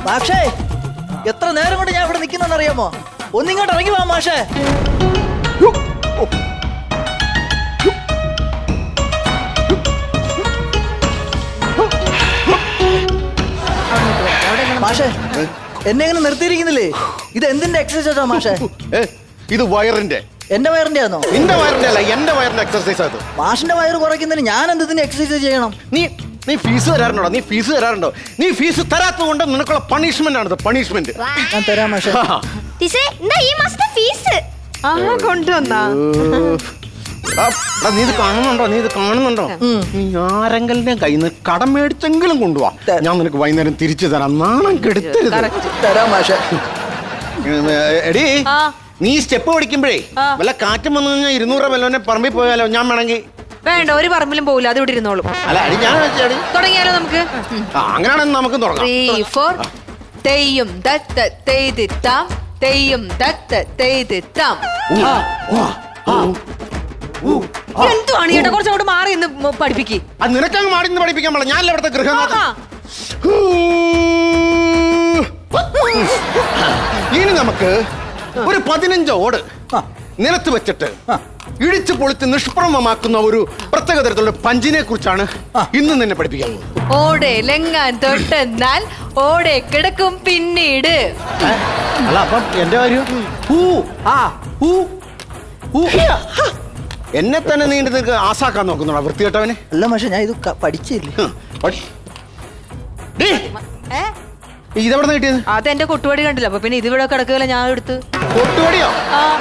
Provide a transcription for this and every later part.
മാഷേ, എത്ര നേരം കൊണ്ട് ഞാൻ ഇവിടെ നിൽക്കുന്നറിയാമോ? ഒന്നിങ്ങോട്ട് ഇറങ്ങി വാ മാഷേ. മാഷേ, എന്നെ എങ്ങനെ നിർത്തിയിരിക്കുന്നില്ലേ? ഇത് എന്തിന്റെ എക്സസൈസ് ആ മാഷേ? ഇത് വയറിന്റെ. എന്റെ വയറിന്റെ ആണോ? നിന്റെ വയറിന്റെ അല്ല, എന്റെ വയറിന്റെ എക്സസൈസ് അത്. മാഷിന്റെ വയറ് കുറയ്ക്കുന്നതിന് ഞാൻ എന്തിന്റെ എക്സസൈസ് ചെയ്യണം? നീ ഫീസ് തരാറുണ്ടോ? നീ ഫീസ് തരാറുണ്ടോ? നീ ഫീസ് തരാത്തത് കൊണ്ട് നിനക്കുള്ള പണിഷ്മെന്റ് ആണത്. പണിഷ്മെന്റ് ഞാൻ തരാം മാഷേ. ഈ മാസത്തെ ഫീസ് കൊണ്ടുവന്നാ നീ ഇത് കാണുന്നുണ്ടോ? നീ ആരെങ്കിലും കയ്യിൽ നിന്ന് കടം മേടിച്ചെങ്കിലും കൊണ്ടുപോവാ. ഞാൻ നിനക്ക് വൈകുന്നേരം തിരിച്ചു തരാം. നാണം കെടുത്തരുത്. തരാം മാഷേ. എടീ, നീ സ്റ്റെപ്പ് പഠിക്കുമ്പോഴേ വല്ല കാറ്റും വന്നു കഴിഞ്ഞാൽ 200 രൂപ വല്ലവനെ പറമ്പിൽ പോയാലോ? ഞാൻ വേണമെങ്കിൽ വേണ്ട, ഒരു പറമ്പിലും പോകില്ല, അത് ഇവിടെ ഇരുന്നോളും. അല്ല അടി, ഞാൻ വെച്ചാടി തുടങ്ങിയാലോ നമുക്ക്? അങ്ങനെയാണെങ്കിൽ നമുക്ക് തുടങ്ങാം. 3, 4 തെയ്യും ദത്ത തെയ്തിത്താം തെയ്യും ദത്ത തെയ്തിത്താം. എന്തുവാണ് ചേട്ടാ? കുറച്ചങ്ങോട്ട് മാറി എന്ന് പഠിപ്പിക്ക്. അത് നിനക്കങ്ങ് മാറി നിന്ന് പഠിപ്പിക്കാൻ പാടില്ല. ഞാനല്ല ഇവിടുത്തെ ഗൃഹനാഥൻ. ഇനി നമുക്ക് ഒരു 15 ഓട് നിലത്ത് വെച്ചിട്ട് ഇടിച്ചു പൊളിച്ച് നിഷ്പ്രമമാക്കുന്ന ഒരു പ്രത്യേക തരത്തിലുള്ള പഞ്ചിനെ കുറിച്ചാണ് ഇന്ന് നിന്നെ പഠിപ്പിക്കാൻ പോകുന്നത്. ഓടെ ലെങ്ങാൻ തൊട്ടെന്നാൽ ഓടെ കിടക്കും പിന്നീട്. അല്ല, അപ്പം എന്റെ കാര്യം എന്നെ തന്നെ നീണ്ടു നിനക്ക് ആസാക്കാൻ നോക്കുന്നുണ്ടോ വൃത്തികെട്ടവനെ? അല്ല മാഷേ, ഞാൻ ഇത് പഠിച്ചില്ലേ. ഇതെവിടെ കിട്ടിയത്? അതെന്റെ കൊട്ടുപടി കണ്ടില്ല, അപ്പൊ പിന്നെ ഇതിവിടെ കിടക്കുകയല്ല, ഞാൻ എടുത്ത്. കൊട്ടുപടിയോ?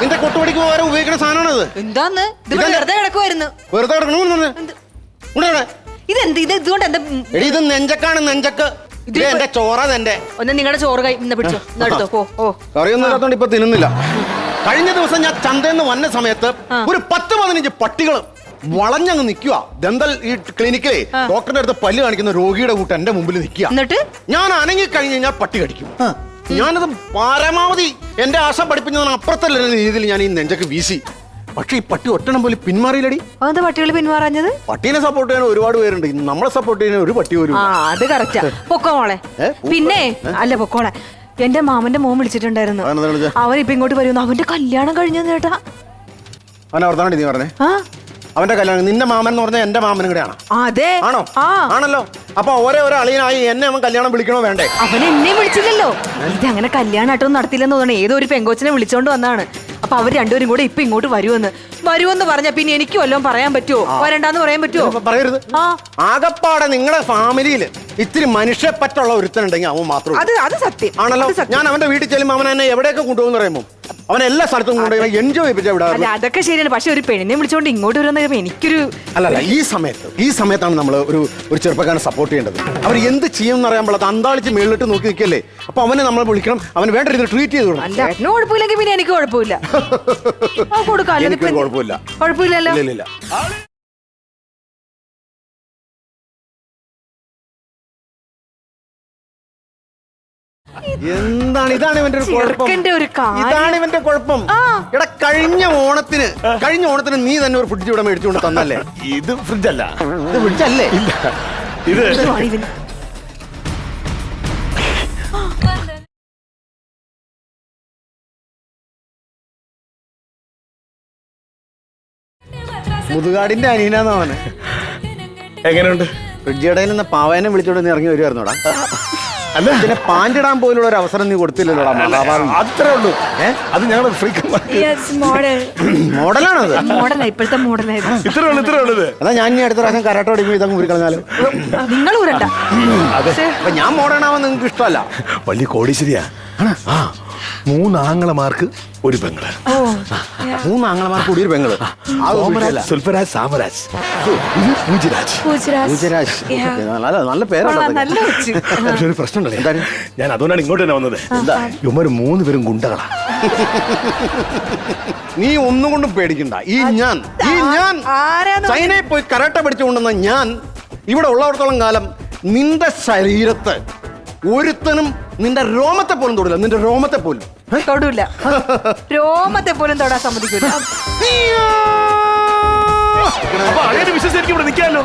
നിന്റെ കൊട്ടുപടിക്ക് വേറെ ഉപയോഗിക്കുന്ന സാധനമാണത്. എന്താന്ന്? ഇത് വെറുതെ കിടക്കുമായിരുന്നു. വെറുതെ കിടക്കണ ഇതെന്ത്? ഇത് ഇതുകൊണ്ട് എന്താ? ഇത് നെഞ്ചക്കാണ്, നെഞ്ചക്ക്. ഇത് എന്റെ ചോറ തന്നെ. ഒന്ന് നിങ്ങളുടെ ചോറ് കൈ പിടിച്ചോ, എടുത്തോ. കറിയൊന്നും ഇല്ലാത്തോണ്ട് ഇപ്പൊ തിന്നുന്നില്ല. കഴിഞ്ഞ ദിവസം ഞാൻ ചന്തയിൽ വന്ന സമയത്ത് ഒരു 10-15 പട്ടികൾ വളഞ്ഞങ്ങ് നിൽക്കുക. ദന്തൽ ഈ ക്ലിനിക്കിലെ ഡോക്ടറിന്റെ അടുത്ത് പല്ല് കാണിക്കുന്ന രോഗിയുടെ കൂട്ട് എന്റെ മുമ്പിൽ നിൽക്കുക. എന്നിട്ട് ഞാൻ അനങ്ങി കഴിഞ്ഞ് കഴിഞ്ഞാൽ പട്ടി കടിക്കും. ഞാനത് പരമാവധി എന്റെ ആശ പഠിപ്പിച്ചതിന് അപ്പുറത്തല്ല രീതിയിൽ ഞാൻ ഈ നെഞ്ചക്ക് വീശി. പക്ഷെ ഈ പട്ടി ഒറ്റണം പോലെ പിന്മാറിയില്ലടി. അതെന്താ പട്ടികൾ പിന്മാറാഞ്ഞത്? പട്ടീനെ സപ്പോർട്ട് ചെയ്യാൻ ഒരുപാട് പേരുണ്ട്. നമ്മളെ സപ്പോർട്ട് ചെയ്യാൻ ഒരു പട്ടി വരും. അത് കറക്റ്റാ. പൊക്കോ മോളെ. പിന്നെ അല്ല പൊക്കോളെ, എന്റെ മാമന്റെ മോൻ വിളിച്ചിട്ടുണ്ടായിരുന്നു. അവൻ ഇപ്പൊ ഇങ്ങോട്ട് വരുന്നു. അവന്റെ കല്യാണം കഴിഞ്ഞത് ചേട്ടാ. അവനവർത്താണ്ടി നീ പറഞ്ഞേ. അവന്റെ കല്യാണം നിന്റെ മാമൻ എന്ന് പറഞ്ഞാൽ എന്റെ മാമനും കൂടെയാണ്. അതെ. ആണോ? ആണല്ലോ. അപ്പൊ ഓരോ അളിയനായി എന്നെ അവൻ കല്യാണം വിളിക്കണോ വേണ്ടേ? അവൻ എന്നെ വിളിച്ചില്ലല്ലോ. ഇത് അങ്ങനെ കല്യാണമായിട്ടൊന്നും നടത്തില്ലെന്ന് തോന്നണേ. ഏതോ ഒരു പെങ്കോച്ചിനെ വിളിച്ചോണ്ട് വന്നാണ്. അപ്പൊ അവർ രണ്ടുപേരും കൂടെ ഇപ്പൊ ഇങ്ങോട്ട് വരുമെന്ന് പറഞ്ഞ പിന്നെ എനിക്ക് വല്ലതും പറയാൻ പറ്റുമോ? വരണ്ടാന്ന് പറയാൻ പറ്റുമോ? പറയരുത്. ആകപ്പാടെ നിങ്ങളുടെ ഫാമിലിയില് ഇത്തിരി മനുഷ്യപ്പറ്റുള്ള ഒരുത്തനുണ്ടെങ്കിൽ അവൻ മാത്രം. അത് സത്യം ആണല്ലോ. ഞാൻ അവന്റെ വീട്ടിൽ ചെല്ലുമ്പോൾ അവൻ എന്നെ എവിടെയൊക്കെ കൊണ്ടുപോകുന്ന അറിയുമോ? അവൻ എല്ലാ സ്ഥലത്തും കൊണ്ടുപോയി എൻജോയ് ചെയ്യിപ്പിച്ചാ വിടാറ്. അല്ല, അതൊക്കെ ശരിയാണ്. പക്ഷെ ഒരു പെണ്ണിനെ വിളിച്ചോണ്ട് ഇങ്ങോട്ട് വരുന്ന എനിക്കൊരു അല്ലല്ല, ഈ സമയത്താണ് നമ്മൾ ഒരു ചെറുപ്പക്കാരനെ സപ്പോർട്ട് ചെയ്യേണ്ടത്. അവർ എന്ത് ചെയ്യുമെന്ന് അറിയാൻ പാടില്ല. അന്താളിച്ച് മേളിലിട്ട് നോക്കി നിൽക്കല്ലേ. അപ്പൊ അവനെ നമ്മൾ വിളിക്കണം. അവൻ വേണ്ട രീതിയിൽ ട്രീറ്റ് ചെയ്ത് കൊടുക്കണം. അല്ല, എന്നെ കുഴപ്പമില്ലെങ്കിൽ പിന്നെ എനിക്ക് കുഴപ്പമില്ല. കുഴപ്പമില്ലല്ലോ. എന്താണ്? ഇതാണ് ഇവന്റെ കുഴപ്പം. എടാ, കഴിഞ്ഞ ഓണത്തിന് നീ തന്നെ ഒരു ഫ്രിഡ്ജ് ഇവിടെ മേടിച്ചുകൊണ്ട് തന്നല്ലേ? ഇത് ഫ്രിഡ്ജല്ല. ഇത് ഫ്രിഡ്ജല്ലേ? ഇത് മുതുകാടിന്റെ അനിയനാന്ന് അവന്. എങ്ങനെയുണ്ട്? ഫ്രിഡ്ജ് ഇടയിൽ നിന്ന് പാവേനെ വിളിച്ചോണ്ട് നീ ഇറങ്ങി വരുവായിരുന്നോടാ? അല്ല, ഇതിനെ പാൻറ്റിടാൻ പോലുള്ള ഒരു അവസരം നീ കൊടുത്തില്ലല്ലോടാ. അത്രേ ഉള്ളൂ. അത് ഞങ്ങൾ മോഡലാണത്. ഇപ്പോഴത്തെ മോഡലായിരുന്നു. ഇത്രേ ഉള്ളൂ. അതാ ഞാൻ ഇനി അടുത്ത പ്രാവശ്യം കരാട്ട ഓടിക്കുമ്പോൾ ഇതങ്ങ് ഊരിക്കളഞ്ഞാലും. നിങ്ങൾ ഊരണ്ട. അപ്പൊ ഞാൻ മോഡേണാവാൻ നിങ്ങൾക്ക് ഇഷ്ടമല്ല. വലിയ കോടീശ്വരിയാ. 3 ആങ്ങളമാർക്ക് ഒരു പെങ്ങള്. 3 ആങ്ങളമാർക്ക് കൂടി ഒരു പെങ്ങള്. സുൽഫരാജ്, സാമരാജ്, പൂജ്യരാജ്. നല്ല പേരാണ്. പക്ഷെ ഒരു പ്രശ്നമുണ്ടല്ലേ? എന്താണ്? ഞാൻ അതുകൊണ്ടാണ് ഇങ്ങോട്ട് തന്നെ വന്നത്. ഇവന്മാര് 3 പേരും ഗുണ്ടകളാ. നീ ഒന്നും കൊണ്ടും പേടിക്കണ്ട. ഈ ഞാൻ ചൈനയിൽ പോയി കരാട്ട പഠിച്ചുകൊണ്ടെന്ന ഞാൻ ഇവിടെ ഉള്ളവർത്തോളം കാലം നിന്റെ ശരീരത്ത് ഒരുത്തനും നിന്റെ രോമത്തെ പോലും തൊടില്ല. നിന്റെ രോമത്തെ പോലും തൊടൂല. രോമത്തെ പോലും തൊടാൻ സമ്മതിക്കില്ല. അളിയനെ വിശ്വസിച്ച് എനിക്ക് ഇവിടെ നിൽക്കാമല്ലോ.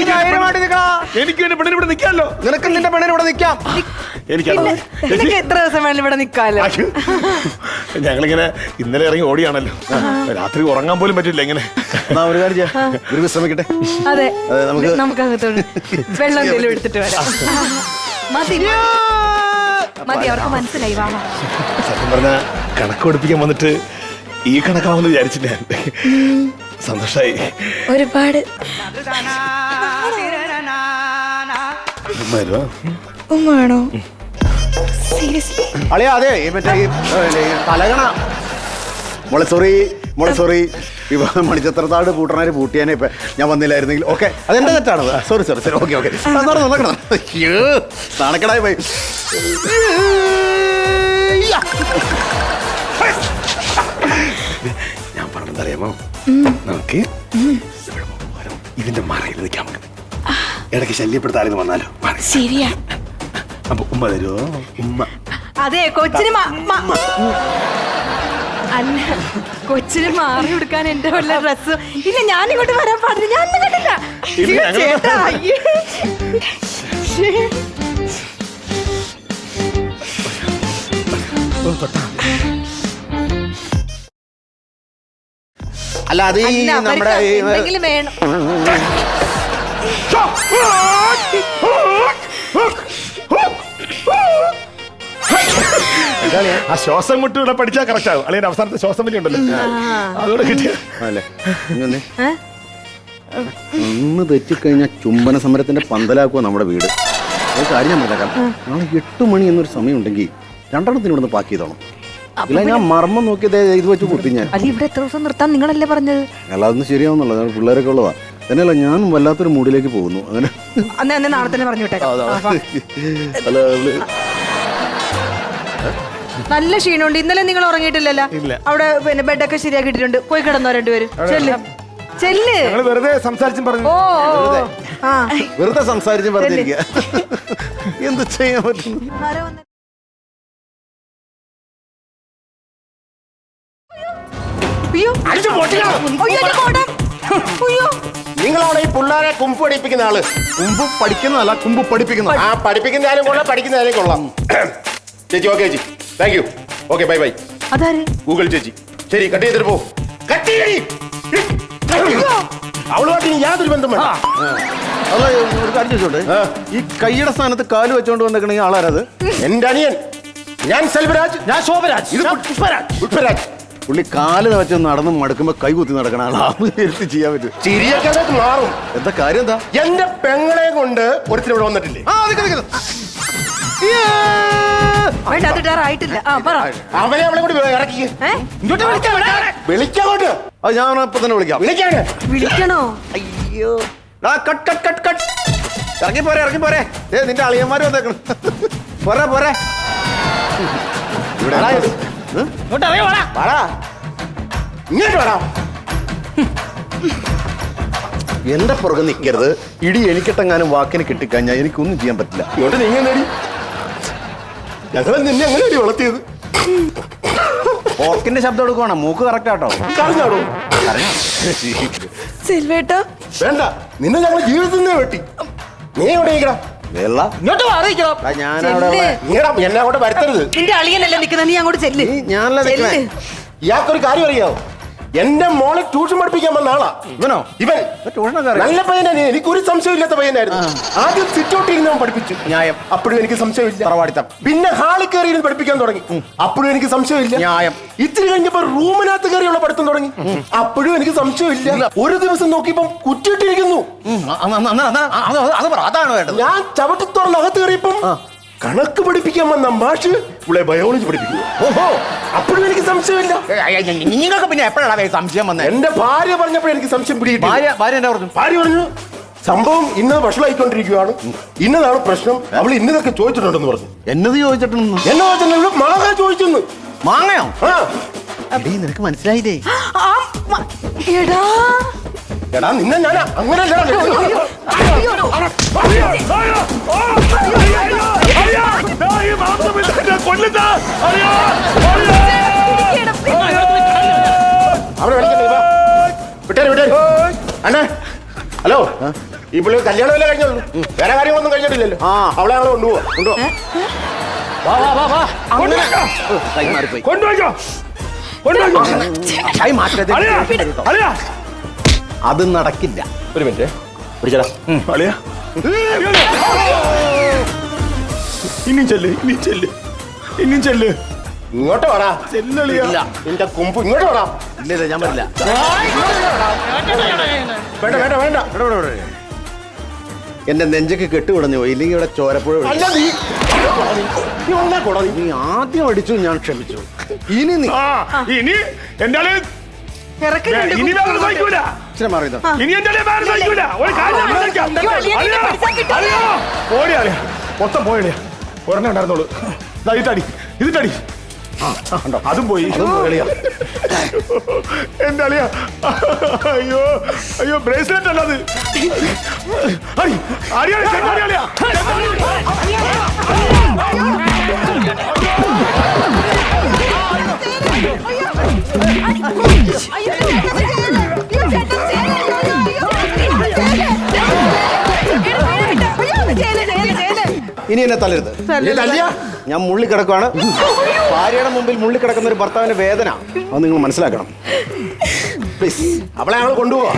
ധൈര്യമായിട്ട് നിൽക്കടാ. എനിക്ക് എന്റെ പെണ്ണിന് ഇവിടെ നിൽക്കാമല്ലോ. നിനക്ക് നിന്റെ പെണ്ണിന് ഇവിടെ നിൽക്കാം. നിനക്ക് എത്ര ദിവസം വേണം ഇവിടെ നിക്കാലോ. ഞങ്ങളിങ്ങനെ ഇന്നലെ ഇറങ്ങി ഓടിയാണല്ലോ, രാത്രി ഉറങ്ങാൻ പോലും പറ്റില്ല. ഇങ്ങനെ ഒരു കാര്യം ചെയ്യാം, ഒരു വിശ്രമിക്കട്ടെ. അതെ, നമുക്ക് നമുക്കകത്തോട് വെള്ളം എന്തെങ്കിലും എടുത്തിട്ട് വരാം. മതി മതി, അവർക്ക് മനസ്സിലായി. വാ സത്യം പറഞ്ഞ കണക്ക് പഠിപ്പിക്കാൻ വന്നിട്ട് ഈ കണക്കാവുമെന്ന് വിചാരിച്ചില്ല. സന്തോഷായി ഒരുപാട്. ഉമ്മാണോ? സീരിയസ്ലി? അളിയാ അതെ, മറ്റേ ഈ തലകണ മോളെ സോറി ഇപ്പൊ മണിച്ചത്രത്താട് പൂട്ടണാര് പൂട്ടിയാനെ ഇപ്പൊ ഞാൻ വന്നില്ലായിരുന്നെങ്കിൽ. ഓക്കെ, അതെന്റെ തെറ്റാണത്. സോറി ഓക്കെ നടക്കണം. നാണക്കടായി പോയി. ഞാൻ പറഞ്ഞറിയാമോ, നമുക്ക് ഇതിന്റെ മറയിൽ നിൽക്കാൻ നമുക്ക് ഇടയ്ക്ക് ശല്യപ്പെടുത്താരെന്ന് വന്നാലോ. ശരിയാ. അപ്പൊ ഉമ്മ തരുമോ? ഉമ്മ അതെ, കൊച്ചിന് അല്ല, കൊച്ചിന് മാറി കൊടുക്കാൻ എന്റെ വല്ല ഡ്രസ് ഇല്ല. ഞാൻ ഇങ്ങോട്ട് വരാൻ പാടില്ല, ഞാൻ കണ്ടില്ല. ഇല്ല, ചേട്ടാ, അയ്യേ. ശ്ശേ. അല്ല അത് ഈ അല്ല, നമ്മുടെ അവർക്ക് എന്തെങ്കിലും വേണം. ആ ശ്വാസം മുട്ട് ഇവിടെ പഠിച്ചാൽ കറക്റ്റ് ആവും. അല്ലെങ്കിൽ അവസാനത്തെ ശ്വാസം വലിയ ഉണ്ടല്ലോ, അതുകൂടെ കിട്ടിയ അല്ലേ. ഒന്ന് തെറ്റിക്കഴിഞ്ഞാൽ ചുംബന സമരത്തിന്റെ പന്തലാക്കുക നമ്മുടെ വീട്. ഒരു കാര്യം ഞാൻ പറഞ്ഞേക്കാം, നാളെ 8 മണി എന്നൊരു സമയം ഉണ്ടെങ്കിൽ 2 ഇവിടുന്ന് പാക്ക് ചെയ്തോണം. ഇല്ല, ഞാൻ മർമ്മം നോക്കിയത് ഇത് വെച്ച് കുത്തി ഞാൻ. അല്ല, ഇവിടെ എത്ര ദിവസം നിർത്താൻ നിങ്ങളല്ലേ പറഞ്ഞത്? അല്ല, അതൊന്നും ശരിയാവുന്നുള്ളൂ, പിള്ളേരൊക്കെ ഉള്ളതാ. തന്നെയല്ല, ഞാൻ വല്ലാത്തൊരു മൂഡിലേക്ക് പോകുന്നു. അങ്ങനെ അന്ന് നാളെ തന്നെ പറഞ്ഞു വിട്ടേക്കാം. അല്ല നല്ല ക്ഷീണമുണ്ട്. ഇന്നലെ നിങ്ങൾ ഉറങ്ങിയിട്ടില്ലല്ലോ. അവിടെ പിന്നെ ബെഡൊക്കെ ശരിയാക്കിയിട്ടുണ്ട്. പോയി കിടന്നോ രണ്ടുപേരും. ചെല്ല്. വെറുതെ സംസാരിച്ചും പറഞ്ഞു. വെറുതെ സംസാരിച്ച് പറഞ്ഞിരിക്കുക. എന്ത് ചെയ്യാൻ പറ്റുന്നു? നിങ്ങളാണ് ഈ പിള്ളേരെ കുമ്പ് പഠിപ്പിക്കുന്ന ആള്. കുമ്പ് പഠിക്കുന്നതല്ല, കുമ്പ് പഠിപ്പിക്കുന്ന. ആ പഠിപ്പിക്കുന്ന ആരും കൊള്ളാം, പഠിക്കുന്ന ആരും കൊള്ളാം. ചേച്ചി ഓക്കെ ചേച്ചി, thank you. Okay bye. Athar? Google ചേച്ചി. ശരി, കട്ട് ചെയ്തിട്ട് പോ. കട്ട് ചെയ്യടി. അവളുമായിട്ട് ഇനി യാതൊരു ബന്ധം വേണ്ട. അല്ല, ഒരു കാര്യം ചോദിച്ചോട്ടെ, ഈ കൈയുടെ സ്ഥാനത്ത് കാല് വെച്ചോണ്ട് വന്നേക്കണ ആളാരത്? എന്റെ അനിയൻ. ഞാൻ സെൽവരാജ്. ഞാൻ ശോഭരാജ്. ഇത് പുഷ്പരാജ്. പുള്ളി കാല് വെച്ച് നടന്ന് മടുക്കുമ്പോ കൈ കുത്തി നടക്കണ ആളാണ്. എടുത്ത് ചെയ്യാൻ പറ്റും. ചിരിയൊക്കെ മാറും. എന്താ കാര്യം? എന്താ? എന്റെ പെങ്ങളെ കൊണ്ട് ഒരുത്തിന് ഇവിടെ വന്നിട്ടില്ലേ? ആയിട്ടില്ല. അവനെ അവളെ കൂടി ഇറക്കി വിളിക്കാങ്ങോട്ട്. അത് ഞാൻ ഇപ്പൊ തന്നെ വിളിക്കാം. വിളിക്കണോ? അയ്യോ, ഇറങ്ങി പോരെ. നിന്റെ അളിയന്മാര് വന്നേക്കണം. പോരെ. ഇങ്ങോട്ട് വേണം. എന്റെ പുറകെ നിൽക്കരുത്. ഇടി എനിക്കിട്ടെങ്ങാനും വാക്കിന് കിട്ടിക്കഴിഞ്ഞാൽ എനിക്കൊന്നും ചെയ്യാൻ പറ്റില്ല. ഇങ്ങോട്ട് നീങ്ങി നേടി. ഞങ്ങൾ നിന്നെ എങ്ങനെ അടി വളർത്തിയത്? ഓക്കിന്റെ ശബ്ദം എടുക്കുവാണോ? മൂക്ക് കറക്റ്റ് ആട്ടോ. കറഞ്ഞാടോ? സെൽവേട്ടാ, വേണ്ട, നിന്നെ ഞങ്ങൾ ജീവിതത്തിൽ നിന്നേ വെട്ടി. നീ എവിടെ ഇരിക്കണം? ഇങ്ങോട്ട് അറിയിക്കണം. എന്നെ അങ്ങോട്ട് വരുത്തരുത്. നിന്റെ അളിയനല്ലേ നിൽക്കുന്നത്, നീ അങ്ങോട്ട് ചെല്ല്. ഇയാൾക്കൊരു കാര്യം അറിയാവോ? എന്റെ മോളെ ട്യൂഷൻ പഠിപ്പിക്കാൻ വന്ന ആളാ ഇവനോ? ഇവൻ നല്ല പയ്യനാണ്. എനിക്കൊരു സംശയമില്ലാത്ത പയ്യനായിരുന്നു. ആദ്യം സിറ്റ് ഔട്ട് ഇരുന്ന് പഠിപ്പിച്ചു. ന്യായം. അപ്പോഴും എനിക്ക് സംശയമില്ല. പിന്നെ ഹാളിൽ കയറി ഇരുന്ന് പഠിപ്പിക്കാൻ തുടങ്ങി. അപ്പോഴും എനിക്ക് സംശയമില്ല. ന്യായം. ഇത്തിരി കഴിഞ്ഞപ്പോ റൂമിനകത്ത് കയറിയുള്ള പഠിത്തം തുടങ്ങി. അപ്പോഴും എനിക്ക് സംശയമില്ല. ഒരു ദിവസം നോക്കിയപ്പോ കുറ്റിയിട്ടിരിക്കുന്നു. അതാണ് വേണ്ടത്. ഞാൻ ചവിട്ടി തുറന്ന് അകത്ത് കയറിയപ്പം കണക്ക് പഠിപ്പിക്കാൻ വന്ന മാഷ് ഇവിടെ ബയോളജി പഠിപ്പിക്കുന്നു. ഓഹോ, അപ്പോഴും എനിക്ക് സംശയമില്ല. നിങ്ങൾക്ക് പിന്നെ എപ്പോഴാണ് സംശയം വന്നത്? എന്റെ ഭാര്യ പറഞ്ഞപ്പോഴും എനിക്ക് സംശയം പിടികിട്ടി. ഭാര്യ എന്താ പറഞ്ഞു? ഭാര്യ പറഞ്ഞു, സംഭവം ഇന്നത് ഭക്ഷണമായിക്കൊണ്ടിരിക്കുകയാണ്, ഇന്നതാണ് പ്രശ്നം, അവൾ ഇന്നതൊക്കെ ചോദിച്ചിട്ടുണ്ടെന്ന് പറഞ്ഞു. എന്നത് ചോദിച്ചിട്ടുണ്ടെന്ന്? എന്നെ ചോദിച്ചു, മാങ്ങ ചോദിച്ചെന്ന്. മാങ്ങയോ? ആ, നിനക്ക് മനസ്സിലായില്ലേ? എടാ നിന്നെ ഞാൻ അങ്ങനെ അവനെ വിളിക്കണ്ടേ? വിട്ടേ അണ്ണേ, ഹലോ ഈ പുള്ളി കല്യാണം വല്ല കഴിഞ്ഞുള്ളൂ വേറെ കാര്യങ്ങളൊന്നും കഴിഞ്ഞിട്ടില്ലല്ലോ ആ. അവളെ ഞങ്ങൾ കൊണ്ടുപോവാ വാ വാ വാ വാ അങ്ങനെ കൈ മാറിപ്പോയി കൊണ്ടുപോയിക്കോ കൊണ്ടുപോയിക്കോ കൈ മാറ്റരുത്. അളിയാ അളിയാ അത് നടക്കില്ല. ഒരു മിനിറ്റ് പിടിച്ചടാ അളിയാ ഇനിയും ചെല്ല് ഇനിയും ചെല്ല് ഇനിയും ചെല്ല് ഇങ്ങോട്ട് വേടാ ചെല്ലളിയാ ഇല്ല നിന്റെ കുമ്പ് ഇങ്ങോട്ട് വേടാ ഇല്ല ഞാൻ പറ്റില്ല. വേണ്ട വേണ്ട വേണ്ട എന്റെ നെഞ്ചക്ക് കെട്ടുവിടഞ്ഞു പോയി, ഇല്ലെങ്കിൽ ഇവിടെ ചോരപ്പുഴ വീഴും. അല്ല നീ ഒന്നാ കൂടാ നീ നീ ആദ്യം അടിച്ചു, ഞാൻ ക്ഷമിച്ചു. ഇനി നീ ആ ഇനി എന്റെ ആളെ ഇറക്കുന്നുണ്ട് ഇനി വേറെ സഹിക്കൂല ഇച്ചിരി മാറി നിന്നോ. ഇനി എന്റെ ആളെ വേറെ സഹിക്കൂല ഒരു കാര്യം ഞാൻ പറഞ്ഞേക്കാം. അയ്യോ, അളിയാ, അളിയാ, നിന്നെ പിടിച്ചാൽ കിട്ടില്ല. അളിയാ, ഓടി അളിയാ മൊത്തം പോയളിയാ ഒരെണ്ണം ഉണ്ടായിരുന്നുള്ളൂ. ദാ ഇതടി ഇതിട്ടടി അതും പോയി കളിയാ. എന്റെ അളിയാ അയ്യോ അയ്യോ ബ്രേസ്ലെറ്റ് അല്ല അത്. അടി, അടി, അടി, ചെങ്ങാടി അളിയാ. ഇനി എന്നെ തല്ലരുത്. തല്ലിയാ ഞാൻ മുള്ളി കിടക്കുവാണ്. ഭാര്യയുടെ മുമ്പിൽ മുള്ളി കിടക്കുന്ന ഒരു ഭർത്താവിന്റെ വേദന അത് നിങ്ങൾ മനസ്സിലാക്കണം. പ്ലീസ്. അവളെ ഞങ്ങൾ കൊണ്ടുപോവാ.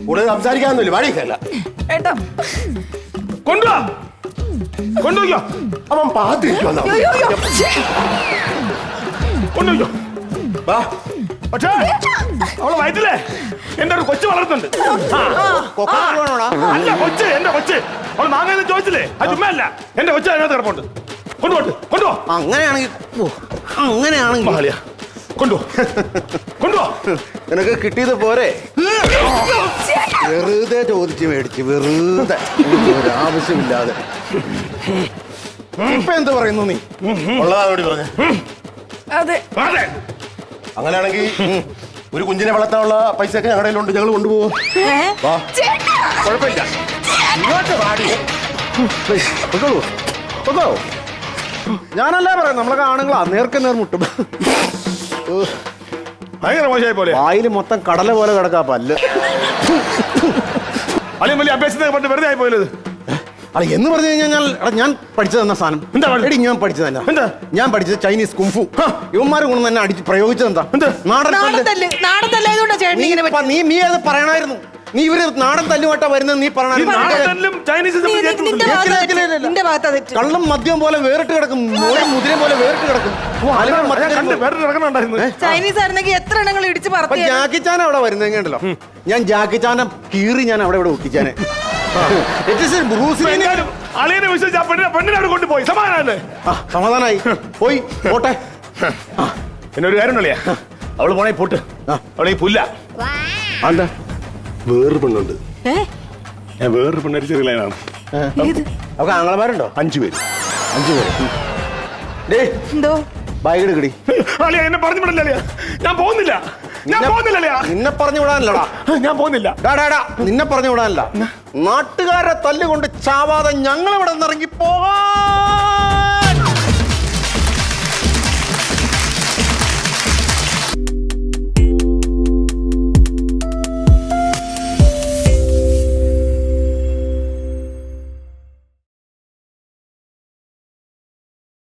കൂടുതൽ സംസാരിക്കാനൊന്നുമില്ല വാടിക്കല്ല. കൊണ്ടുവാ കൊണ്ടുപോയിക്കോ അവൻ പാത്തിരിക്കുവന്നാ കൊണ്ടുപോയിക്കോ. വാ പക്ഷേ അവളെ വയറ്റില്ലേ എന്റെ ഒരു കൊച്ചു വളർത്തുന്നുണ്ട്. കൊക്കോക്കോല വേണോടാ? അല്ല കൊച്ച് എന്റെ കൊച്ച് അവൾ മാങ്ങയെന്ന് ചോദിച്ചില്ലേ അത് ചുമ്മാ അല്ല എന്റെ കൊച്ചു അതിനകത്ത് കിടപ്പുണ്ട്. കൊണ്ടുപോട്ട് കൊണ്ടുപോ അങ്ങനെയാണെങ്കിൽ അങ്ങനെയാണെങ്കിൽ മഹാലിയ കൊണ്ടുപോ കൊണ്ടുപോ. നിനക്ക് കിട്ടിയത് പോരെ? വെറുതെ ചോദിച്ച് മേടിച്ച് വെറുതെ ഒരു ആവശ്യമില്ലാതെ. ഇപ്പൊ എന്ത് പറയുന്നു നീ? ഉള്ളതാണോടി പറഞ്ഞേ. അതെ അതെ അങ്ങനെയാണെങ്കിൽ ഒരു കുഞ്ഞിനെ വളർത്താനുള്ള പൈസ ഒക്കെ ഞങ്ങളുടെ കയ്യിലുണ്ട്, ഞങ്ങൾ കൊണ്ടുപോകും. വാ കുഴപ്പമില്ല ഇങ്ങോട്ട് വാടി. പ്ലീസ്, പൊക്കോളൂ. പൊക്കോ. ഞാനല്ലേ പറയാം, നമ്മളൊക്കെ ആണുങ്ങളാ നേർക്ക് നേർ മുട്ടും. ഭയങ്കര മോശമായി പോലെ വായിൽ മൊത്തം കടല പോലെ കിടക്കാ പല്ല്. അളിയും വലിയ അഭ്യസത്തിന് പണ്ട് വെറുതെ ആയി പോയത്. അല്ല എന്ന് പറഞ്ഞു കഴിഞ്ഞാൽ ഞാൻ പഠിച്ചു തന്ന സാധനം എന്താ പഠിച്ചത്? എടി ഞാൻ പഠിച്ചു തന്നെ. എന്താ? ഞാൻ പഠിച്ചത് ചൈനീസ് കുംഫു. ഇവന്മാരെ കൊണ്ട് തന്നെ അടിച്ച് പ്രയോഗിച്ചത് എന്താ? എന്ത്? നാടൻ തല്ല്. നാടൻ തല്ലായതുകൊണ്ടാ ചേട്ടൻ ഇങ്ങനെ നീ അത് പറയണായിരുന്നു. നീ ഇവര് നാടൻ തല്ലുമായിട്ടാ വരുന്നത് നീ ഈ നാടൻ തല്ലും ചൈനീസും തമ്മിൽ ചേർത്ത് നിന്റെ ഭാഗത്താ തെറ്റ്. കള്ളം മദ്യം പോലെ വേറിട്ട് കിടക്കും, ഒരു മുതിര പോലെ വേറിട്ട് കിടക്കും. ഞാൻ കണ്ട് വേറെ നടക്കണുണ്ടായിരുന്നു. ചൈനീസ് ആയിരുന്നെങ്കിൽ എത്ര എണ്ണങ്ങൾ ഇടിച്ച് അപ്പൊ പറത്തി ജാക്കി ചാൻ അവിടെ വരുന്നെങ്കിലോ ഞാൻ ജാക്കി ചാനെ കീറി ഞാൻ അവിടെ ഇവിടെ ഒക്കിച്ചാനെ. എങ്ങാനും അളിയനെ വിശ്വസിച്ച് ആ പെണ്ണിനെ അവിടെ കൊണ്ടുപോയി സമാധാനല്ലേ? സമാധാനായി പോയി പോട്ടെ. പിന്നെ ഒരു കാര്യം അളിയാ അവള് പോണേ പോട്ട് അവളെ ഈ പുല്ല എന്താ വേറൊരു പെണ്ണുണ്ട്. ഞാൻ വേറൊരു പെണ്ണടിച്ച റിലൈനാണ്. അവക്ക് ആങ്ങളമാരുണ്ടോ? 5 പേര്. 5 പേര്. ഡേ എന്തോ ബാഗ് എടുക്കടി. അളിയാ എന്നെ പറഞ്ഞു വിടല്ലേ അളിയാ ഞാൻ പോകുന്നില്ല ഞാൻ പോകുന്നില്ല അളിയാ നിന്നെ പറഞ്ഞു വിടാനല്ലടാ. ഞാൻ പോകുന്നില്ല. നിന്നെ പറഞ്ഞു വിടാനല്ല, നാട്ടുകാരെ തല്ലുകൊണ്ട് ചാവാതെ ഞങ്ങൾ ഇവിടെ നിന്ന് ഇറങ്ങി പോകാം.